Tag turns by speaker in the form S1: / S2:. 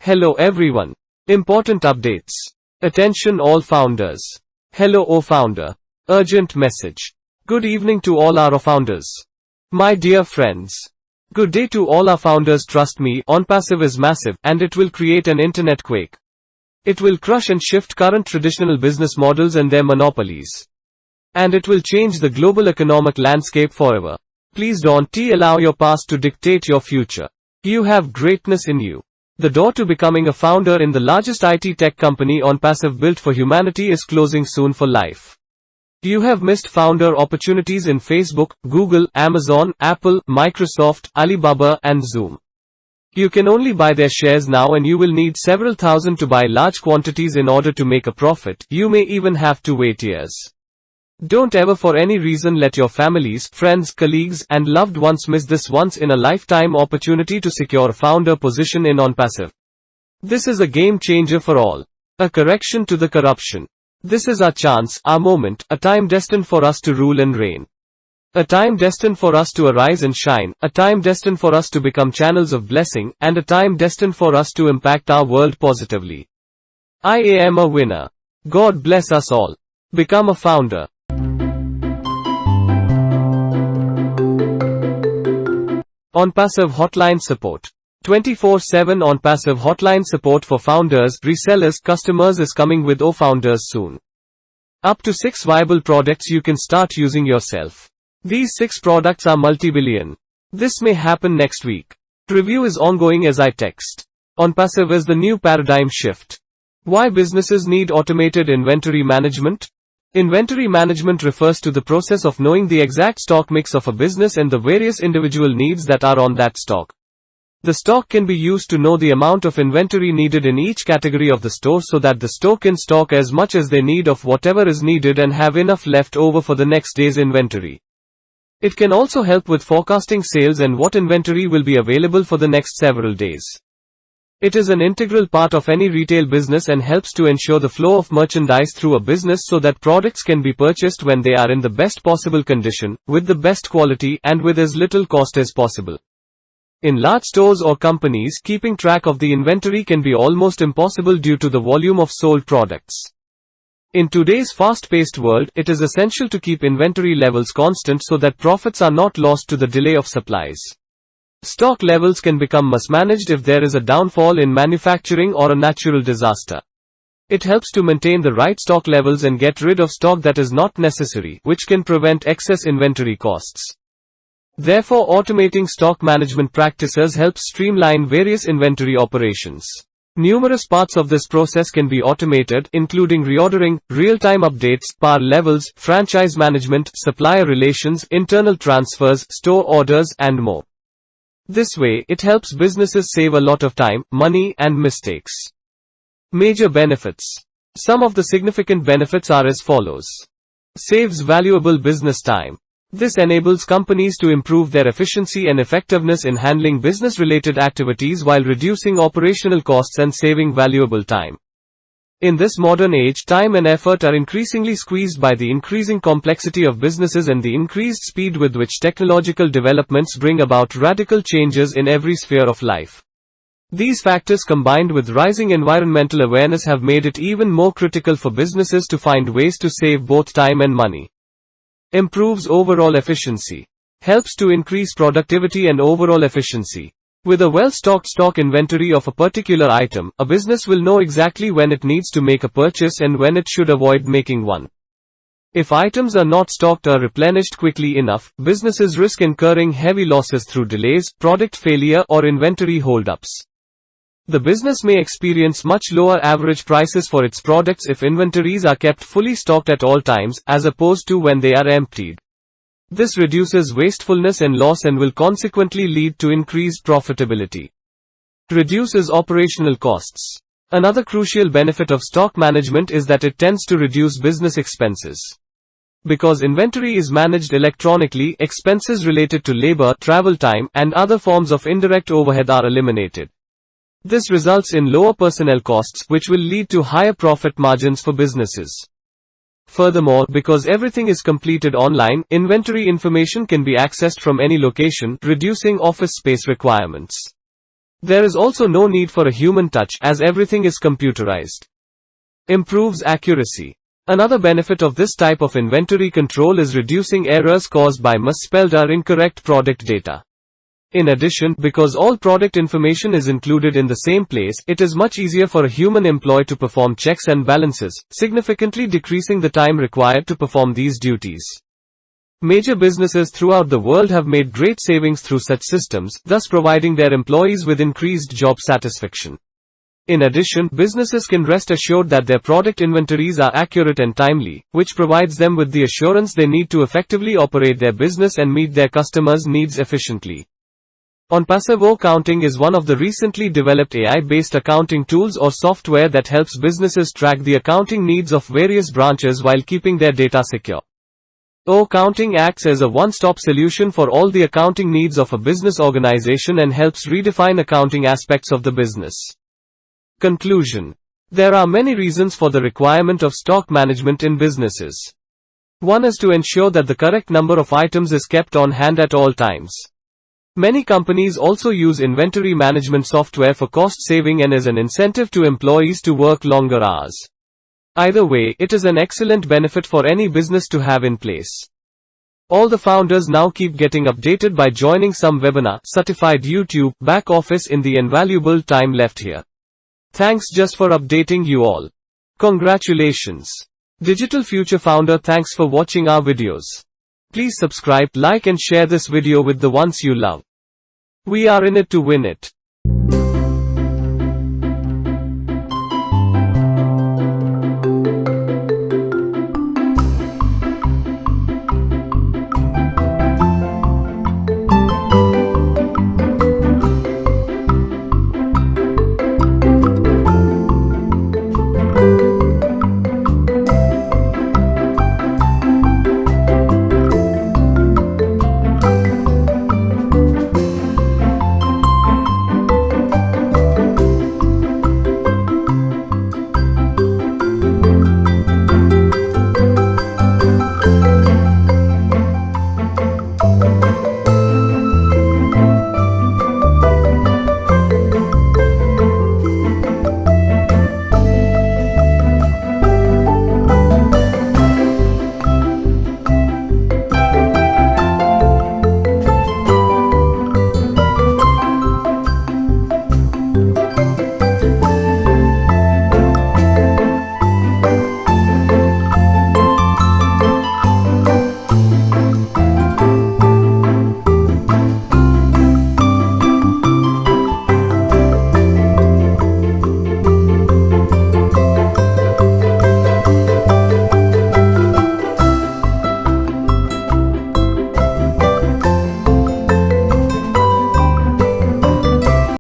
S1: Hello everyone. Important updates. Attention all founders. Hello founder. Urgent message. Good evening to all our founders. My dear friends. Good day to all our founders. Trust me, Onpassive is massive, and it will create an internet quake. It will crush and shift current traditional business models and their monopolies. And it will change the global economic landscape forever. Please don't allow your past to dictate your future. You have greatness in you. The door to becoming a founder in the largest IT tech company Onpassive built for humanity is closing soon for life. You have missed founder opportunities in Facebook, Google, Amazon, Apple, Microsoft, Alibaba, and Zoom. You can only buy their shares now, and you will need several thousand to buy large quantities in order to make a profit. You may even have to wait years. Don't ever for any reason let your families, friends, colleagues, and loved ones miss this once-in-a-lifetime opportunity to secure a founder position in Onpassive. This is a game changer for all. A correction to the corruption. This is our chance, our moment, a time destined for us to rule and reign. A time destined for us to arise and shine, a time destined for us to become channels of blessing, and a time destined for us to impact our world positively. I am a winner. God bless us all. Become a founder. Onpassive Hotline Support. 24/7 Onpassive Hotline Support for founders, resellers, customers is coming with founders soon. Up to 6 viable products you can start using yourself. These 6 products are multi-billion. This may happen next week. Review is ongoing as I text. Onpassive is the new paradigm shift. Why businesses need automated inventory management? Inventory management refers to the process of knowing the exact stock mix of a business and the various individual needs that are on that stock. The stock can be used to know the amount of inventory needed in each category of the store so that the store can stock as much as they need of whatever is needed and have enough left over for the next day's inventory. It can also help with forecasting sales and what inventory will be available for the next several days. It is an integral part of any retail business and helps to ensure the flow of merchandise through a business so that products can be purchased when they are in the best possible condition, with the best quality, and with as little cost as possible. In large stores or companies, keeping track of the inventory can be almost impossible due to the volume of sold products. In today's fast-paced world, it is essential to keep inventory levels constant so that profits are not lost to the delay of supplies. Stock levels can become mismanaged if there is a downfall in manufacturing or a natural disaster. It helps to maintain the right stock levels and get rid of stock that is not necessary, which can prevent excess inventory costs. Therefore, automating stock management practices helps streamline various inventory operations. Numerous parts of this process can be automated, including reordering, real-time updates, par levels, franchise management, supplier relations, internal transfers, store orders, and more. This way, it helps businesses save a lot of time, money, and mistakes. Major benefits. Some of the significant benefits are as follows. Saves valuable business time. This enables companies to improve their efficiency and effectiveness in handling business-related activities while reducing operational costs and saving valuable time. In this modern age, time and effort are increasingly squeezed by the increasing complexity of businesses and the increased speed with which technological developments bring about radical changes in every sphere of life. These factors combined with rising environmental awareness have made it even more critical for businesses to find ways to save both time and money. Improves overall efficiency. Helps to increase productivity and overall efficiency. With a well-stocked stock inventory of a particular item, a business will know exactly when it needs to make a purchase and when it should avoid making one. If items are not stocked or replenished quickly enough, businesses risk incurring heavy losses through delays, product failure, or inventory holdups. The business may experience much lower average prices for its products if inventories are kept fully stocked at all times, as opposed to when they are emptied. This reduces wastefulness and loss and will consequently lead to increased profitability. Reduces operational costs. Another crucial benefit of stock management is that it tends to reduce business expenses. Because inventory is managed electronically, expenses related to labor, travel time, and other forms of indirect overhead are eliminated. This results in lower personnel costs, which will lead to higher profit margins for businesses. Furthermore, because everything is completed online, inventory information can be accessed from any location, reducing office space requirements. There is also no need for a human touch, as everything is computerized. Improves accuracy. Another benefit of this type of inventory control is reducing errors caused by misspelled or incorrect product data. In addition, because all product information is included in the same place, it is much easier for a human employee to perform checks and balances, significantly decreasing the time required to perform these duties. Major businesses throughout the world have made great savings through such systems, thus providing their employees with increased job satisfaction. In addition, businesses can rest assured that their product inventories are accurate and timely, which provides them with the assurance they need to effectively operate their business and meet their customers' needs efficiently. Onpassive Accounting is one of the recently developed AI-based accounting tools or software that helps businesses track the accounting needs of various branches while keeping their data secure. Accounting acts as a one-stop solution for all the accounting needs of a business organization and helps redefine accounting aspects of the business. Conclusion. There are many reasons for the requirement of stock management in businesses. One is to ensure that the correct number of items is kept on hand at all times. Many companies also use inventory management software for cost saving and as an incentive to employees to work longer hours. Either way, it is an excellent benefit for any business to have in place. All the founders now keep getting updated by joining some webinar, certified YouTube, back office in the invaluable time left here. Thanks just for updating you all. Congratulations. Digital Future Founder, thanks for watching our videos. Please subscribe, like and share this video with the ones you love. We are in it to win it.